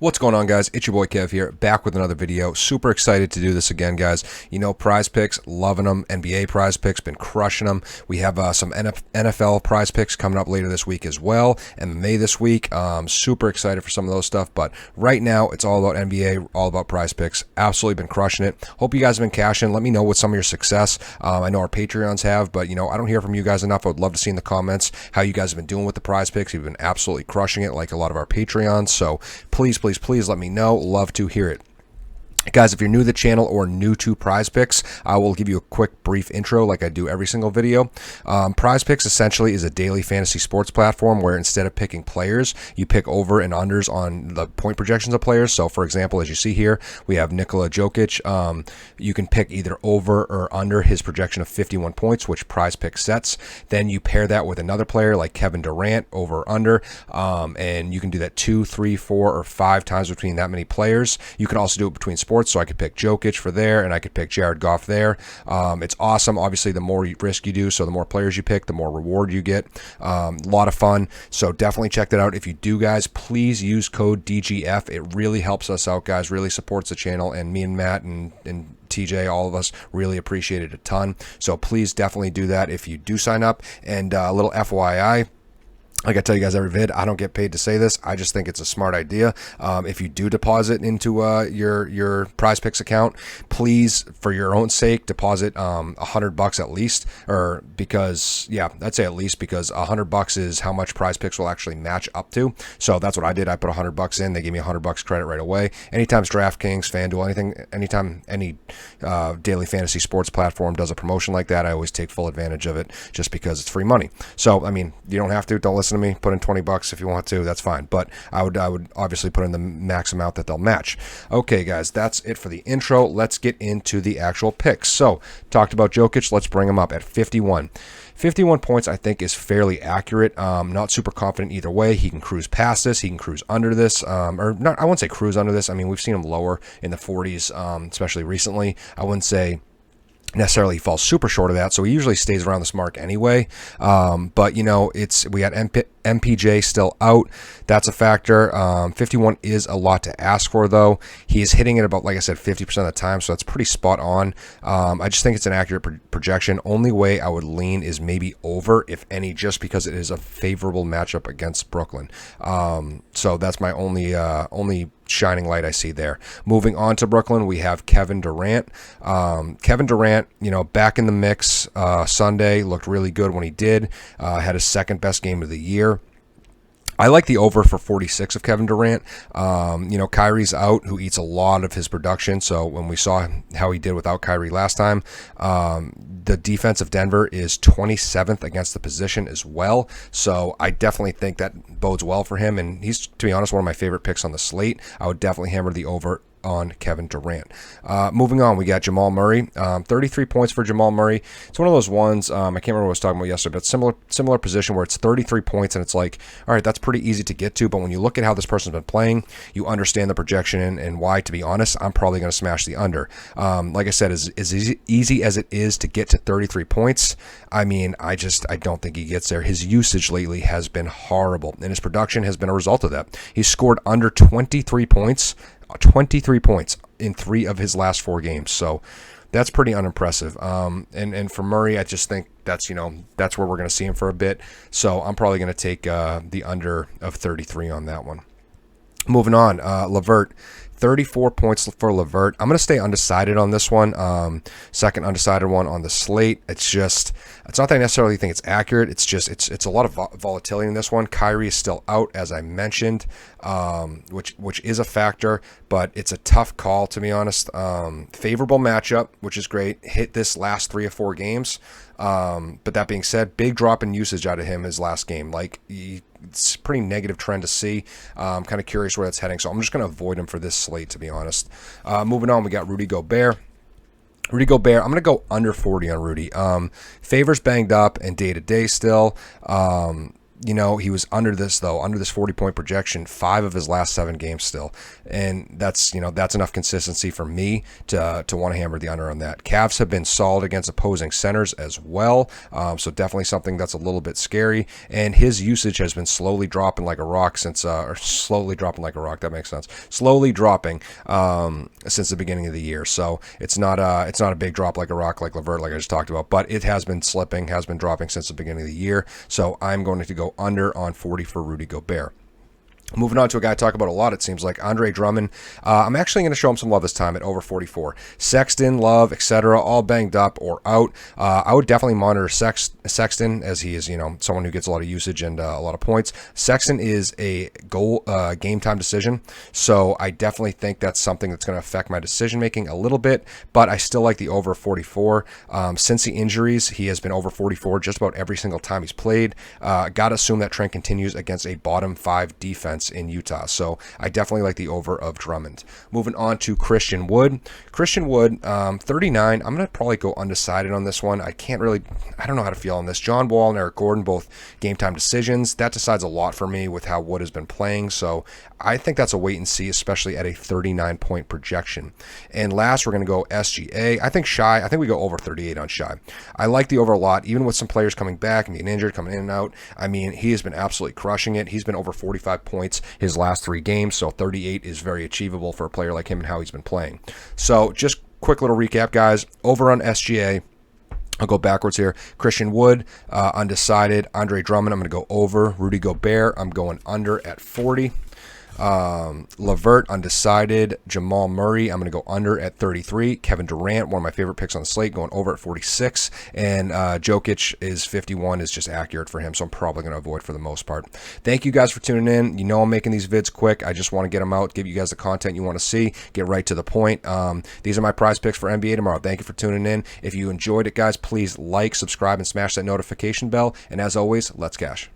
What's going on, guys? It's your boy Kev here, back with another video. Super excited to do this again, guys. You know, Prizepicks, loving them. NBA Prizepicks, been crushing them. We have some NFL Prizepicks coming up later this week as well, and May this week. Super excited for some of those stuff, but right now it's all about NBA, all about Prizepicks. Absolutely been crushing it. Hope you guys have been cashing. Let me know what some of your success. I know our Patreons have, but you know, I don't hear from you guys enough. I would love to see in the comments how you guys have been doing with the Prizepicks. You've been absolutely crushing it, like a lot of our Patreons. So please let me know. Love to hear it. Guys, if you're new to the channel or new to Prizepicks, I will give you a quick brief intro like I do every single video. Prizepicks essentially is a daily fantasy sports platform where instead of picking players, you pick over and unders on the point projections of players. So for example, as you see here, we have Nikola Jokic. You can pick either over or under his projection of 51 points, which Prizepicks sets. Then you pair that with another player like Kevin Durant, over or under, and you can do that 2, 3, 4, or 5 times between that many players. You can also do it between sports. So I could pick Jokic for there, and I could pick Jared Goff there. It's awesome. Obviously, the more risk you do, so the more players you pick, the more reward you get. A lot of fun. So definitely check that out. If you do, guys, please use code DGF. It really helps us out, guys. Really supports the channel, and me and Matt and TJ, all of us really appreciate it a ton. So please definitely do that if you do sign up. And a little FYI, like I tell you guys every vid, I don't get paid to say this. I just think it's a smart idea. If you do deposit into your Prizepicks account, please, for your own sake, deposit $100 at least, or because, yeah, I'd say at least, because $100 is how much Prizepicks will actually match up to. So that's what I did. I put $100 in. They gave me $100 credit right away. Anytime Draftkings, FanDuel, anytime any daily fantasy sports platform does a promotion like that, I always take full advantage of it just because it's free money. So I mean, you don't have to. Don't listen to me. Put in $20 if you want to. That's fine. But I would obviously put in the max amount that they'll match. Okay, guys, that's it for the intro. Let's get into the actual picks. So talked about Jokic. Let's bring him up at 51. 51 points, I think, is fairly accurate. Not super confident either way. He can cruise past this. He can cruise under this. Or not. I wouldn't say cruise under this. I mean, we've seen him lower in the 40s, especially recently. I wouldn't say necessarily falls super short of that, so he usually stays around this mark anyway. But you know, we got MPJ still out. That's a factor. 51 is a lot to ask for, though. He is hitting it about, like I said, 50% of the time, so that's pretty spot on. I just think it's an accurate projection. Only way I would lean is maybe over, if any, just because it is a favorable matchup against Brooklyn. So that's my only shining light I see there. Moving on to Brooklyn, we have Kevin Durant. Kevin Durant, you know, back in the mix Sunday, looked really good when he did. Had his second best game of the year. I like the over for 46 of Kevin Durant. You know, Kyrie's out, who eats a lot of his production. So when we saw how he did without Kyrie last time, the defense of Denver is 27th against the position as well. So I definitely think that bodes well for him. And he's, to be honest, one of my favorite picks on the slate. I would definitely hammer the over on Kevin Durant. Moving on, we got Jamal Murray. 33 points for Jamal Murray. It's one of those ones, I can't remember what I was talking about yesterday, but similar position where it's 33 points and it's like, all right, that's pretty easy to get to, but when you look at how this person's been playing, you understand the projection and why. To be honest, I'm probably going to smash the under. Like I said, as easy as it is to get to 33 points, I mean, I don't think he gets there. His usage lately has been horrible, and his production has been a result of that. He's scored under 23 points in 3 of his last 4 games. So that's pretty unimpressive. And for Murray, I just think that's where we're going to see him for a bit. So I'm probably going to take the under of 33 on that one. Moving on, Levert. 34 points for Levert. I'm going to stay undecided on this one. Second undecided one on the slate. It's not that I necessarily think it's accurate. It's a lot of volatility in this one. Kyrie is still out, as I mentioned, which is a factor, but it's a tough call, to be honest. Favorable matchup, which is great. Hit this last 3 or 4 games. But that being said, big drop in usage out of him his last game. Like, it's a pretty negative trend to see. I'm kind of curious where that's heading, so I'm just going to avoid him for this slate, to be honest. Moving on, we got Rudy Gobert. I'm going to go under 40 on Rudy. Favors banged up and day-to-day still. you know, he was under this 40-point projection 5 of his last 7 games still, and that's, you know, that's enough consistency for me to want to hammer the under on that. Cavs have been solid against opposing centers as well, so definitely something that's a little bit scary. And his usage has been slowly dropping like a rock since, or slowly dropping like a rock. That makes sense. Slowly dropping since the beginning of the year. So it's not a big drop like a rock like Levert, like I just talked about, but it has been slipping, has been dropping since the beginning of the year. So I'm going to go under on 40 for Rudy Gobert. Moving on to a guy I talk about a lot, it seems like, Andre Drummond. I'm actually going to show him some love this time at over 44. Sexton, Love, etc., all banged up or out. I would definitely monitor Sexton, as he is, you know, someone who gets a lot of usage and a lot of points. Sexton is a game time decision, so I definitely think that's something that's going to affect my decision making a little bit. But I still like the over 44. Since the injuries, he has been over 44 just about every single time he's played. Got to assume that trend continues against a bottom 5 defense in Utah. So I definitely like the over of Drummond. Moving on to Christian Wood. Christian Wood, 39. I'm going to probably go undecided on this one. I don't know how to feel on this. John Wall and Eric Gordon, both game time decisions. That decides a lot for me with how Wood has been playing. So I think that's a wait and see, especially at a 39-point projection. And last, we're going to go SGA. I think we go over 38 on Shy. I like the over a lot, even with some players coming back and being injured, coming in and out. I mean, he has been absolutely crushing it. He's been over 45 points his last 3 games, so 38 is very achievable for a player like him and how he's been playing. So just quick little recap, guys. Over on SGA, I'll go backwards here. Christian Wood, undecided. Andre Drummond, I'm going to go over. Rudy Gobert, I'm going under at 40. Levert, undecided. Jamal Murray, I'm going to go under at 33. Kevin Durant, one of my favorite picks on the slate, going over at 46. And Jokic is 51, is just accurate for him, so I'm probably going to avoid for the most part. Thank you guys for tuning in. You know I'm making these vids quick. I just want to get them out, give you guys the content you want to see, get right to the point. These are my prize picks for NBA tomorrow. Thank you for tuning in. If you enjoyed it, guys, please like, subscribe, and smash that notification bell. And as always, let's cash.